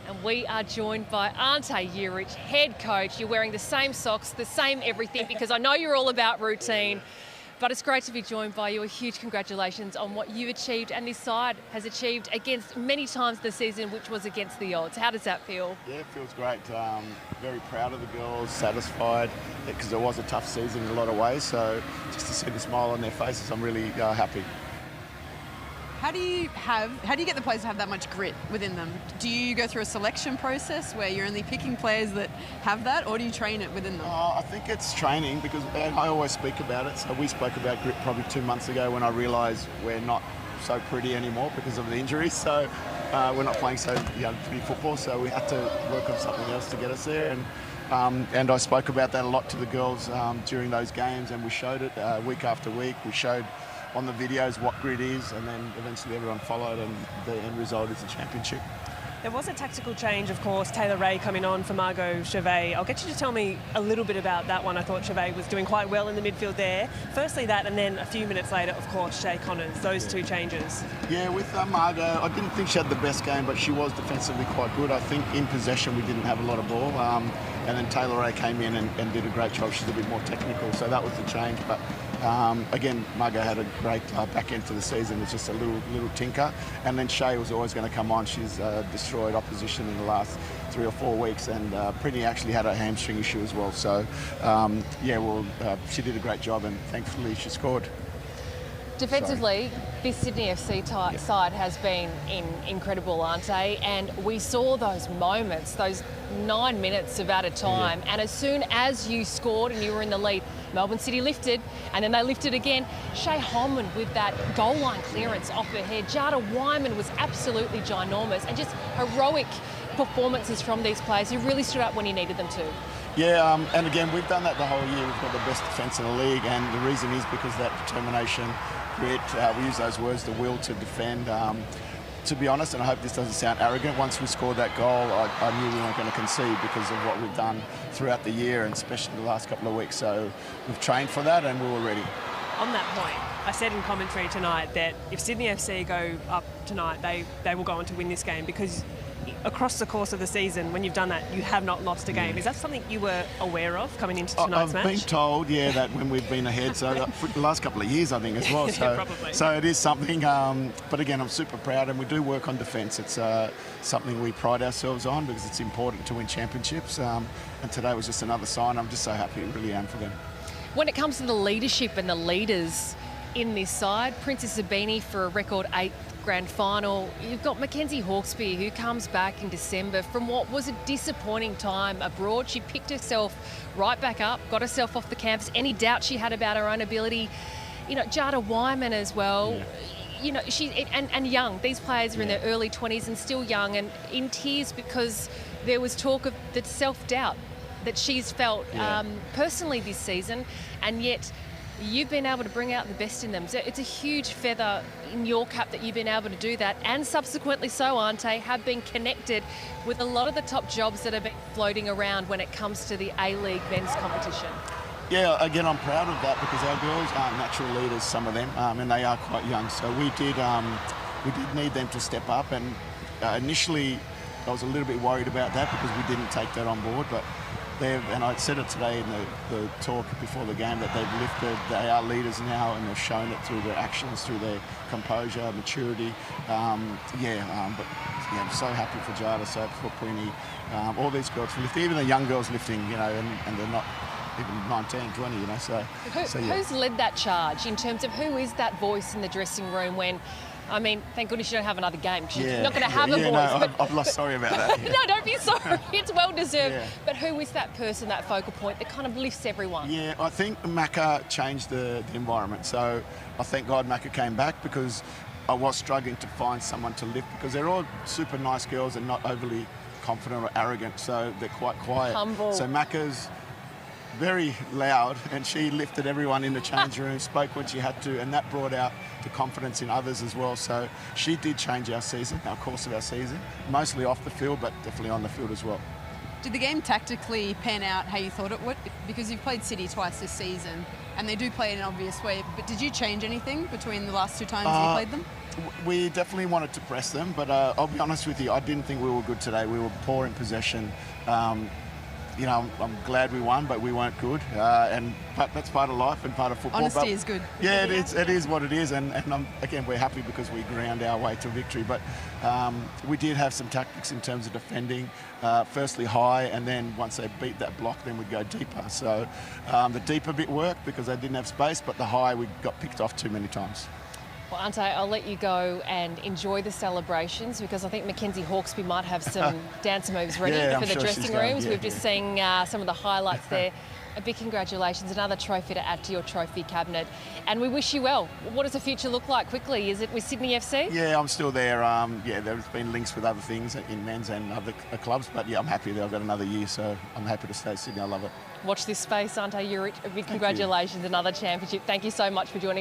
And we are joined by Ante Juric, head coach. You're wearing the same socks, the same everything, because I know you're all about routine. But it's great to be joined by you. A huge congratulations on what you've achieved and this side has achieved against many times this season, which was against the odds. How does that feel? Yeah, it feels great. Very proud of the girls, satisfied, because it was a tough season in a lot of ways. So just to see the smile on their faces, I'm really happy. How do you get the players to have that much grit within them? Do you go through a selection process where you're only picking players that have that, or do you train it within them? I think it's training, because I always speak about it. So we spoke about grit probably 2 months ago when I realised we're not so pretty anymore because of the injuries. So we're not playing so pretty football, so we had to work on something else to get us there. And I spoke about that a lot to the girls during those games, and we showed it week after week. We showed on the videos what grit is, and then eventually everyone followed, and the end result is the championship. There was a tactical change, of course, Taylor Ray coming on for Margot Chevet. I'll get you to tell me a little bit about that one. I thought Chevet was doing quite well in the midfield there. Firstly that, and then a few minutes later, of course, Shay Connors, those two changes. Yeah, with Margot, I didn't think she had the best game, but she was defensively quite good. I think in possession we didn't have a lot of ball, and then Taylor Ray came in and did a great job. She's a bit more technical, so that was the change. But again, Margot had a great back end to the season. It's just a little tinker. And then Shay was always going to come on. She's destroyed opposition in the last 3 or 4 weeks, and Brittany actually had a hamstring issue as well. So, she did a great job, and thankfully she scored. Defensively, this Sydney FC side has been incredible, Ante, and we saw those moments, those 9 minutes of added time, and as soon as you scored and you were in the lead, Melbourne City lifted, and then they lifted again. Shay Holman with that goal line clearance off her head. Jada Wyman was absolutely ginormous, and just heroic performances from these players who really stood up when you needed them to. Yeah, and again, we've done that the whole year. We've got the best defence in the league, and the reason is because of that determination, grit. We use those words, the will to defend. To be honest, and I hope this doesn't sound arrogant, once we scored that goal, I knew we weren't going to concede because of what we've done throughout the year, and especially the last couple of weeks. So we've trained for that, and we were ready. On that point, I said in commentary tonight that if Sydney FC go up tonight, they will go on to win this game, because across the course of the season, when you've done that, you have not lost a game. Is that something you were aware of coming into tonight's match? I've been told, that when we've been ahead, so for the last couple of years, I think, as well. So, probably. So it is something, but again, I'm super proud, and we do work on defence. It's something we pride ourselves on, because it's important to win championships, and today was just another sign. I'm just so happy, I really am, for them. When it comes to the leadership and the leaders in this side, Princess Zabini for a record 8th grand final. You've got Mackenzie Hawkesby, who comes back in December from what was a disappointing time abroad. She picked herself right back up, got herself off the campus. Any doubt she had about her own ability, Jada Wyman as well. Yeah. And young. These players are in their early 20s and still young, and in tears because there was talk of the self-doubt that she's felt personally this season, and yet you've been able to bring out the best in them. So it's a huge feather in your cap that you've been able to do that, and subsequently so, Ante, have been connected with a lot of the top jobs that have been floating around when it comes to the A-League men's competition. Yeah, again, I'm proud of that, because our girls aren't natural leaders, some of them, and they are quite young. So we did need them to step up, and initially I was a little bit worried about that because we didn't take that on board, but and I said it today in the talk before the game, that they've lifted, they are leaders now, and they've shown it through their actions, through their composure, maturity. I'm so happy for Jada, so for Queenie, all these girls lifting, even the young girls lifting, and they're not even 19, 20, so. Who's led that charge in terms of who is that voice in the dressing room when, thank goodness you don't have another game, because you're not going to have a voice. No, I've lost, sorry about that. No, don't be sorry. It's well deserved. Yeah. But who is that person, that focal point that kind of lifts everyone? Yeah, I think Macca changed the environment. So I thank God Macca came back, because I was struggling to find someone to lift, because they're all super nice girls and not overly confident or arrogant, so they're quite quiet. Humble. So Macca's very loud, and she lifted everyone in the change room, spoke when she had to, and that brought out the confidence in others as well. So she did change our course of our season, mostly off the field, but definitely on the field as well. Did the game tactically pan out how you thought it would? Because you've played City twice this season, and they do play in an obvious way, but did you change anything between the last 2 times you played them? We definitely wanted to press them, but I'll be honest with you, I didn't think we were good today. We were poor in possession. I'm glad we won, but we weren't good. But that's part of life and part of football. Honesty is good. Yeah, it is what it is. And again, we're happy because we ground our way to victory. But we did have some tactics in terms of defending. Firstly high, and then once they beat that block, then we'd go deeper. So the deeper bit worked because they didn't have space, but the high, we got picked off too many times. Well, Ante, I'll let you go and enjoy the celebrations because I think Mackenzie Hawkesby might have some dance moves ready Yeah, for I'm the sure dressing she's going, rooms. yeah, We've just seen some of the highlights there. A big congratulations, another trophy to add to your trophy cabinet. And we wish you well. What does the future look like quickly? Is it with Sydney FC? Yeah, I'm still there. There's been links with other things in men's and other clubs, but yeah, I'm happy that I've got another year, so I'm happy to stay at Sydney. I love it. Watch this space, Ante Juric. A big congratulations, another championship. Thank you so much for joining us.